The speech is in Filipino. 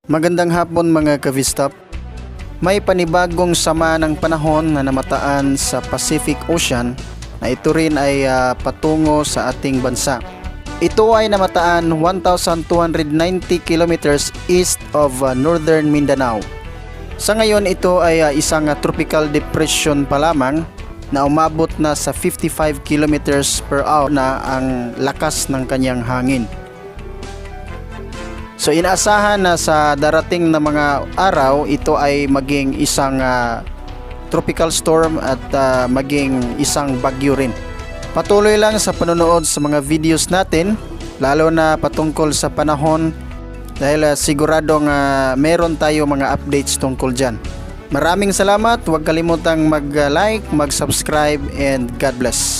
Magandang hapon mga ka-Vistop. May panibagong sama ng panahon na namataan sa Pacific Ocean na ito rin ay patungo sa ating bansa. Ito ay namataan 1,290 kilometers east of northern Mindanao. Sa ngayon ito ay isang tropical depression pa lamang na umabot na sa 55 kilometers per hour na ang lakas ng kanyang hangin. So inaasahan na sa darating na mga araw ito ay maging isang tropical storm at maging isang bagyo rin. Patuloy lang sa panonood sa mga videos natin, lalo na patungkol sa panahon dahil siguradong meron tayo mga updates tungkol dyan. Maraming salamat, huwag kalimutang mag-like, mag-subscribe and God bless.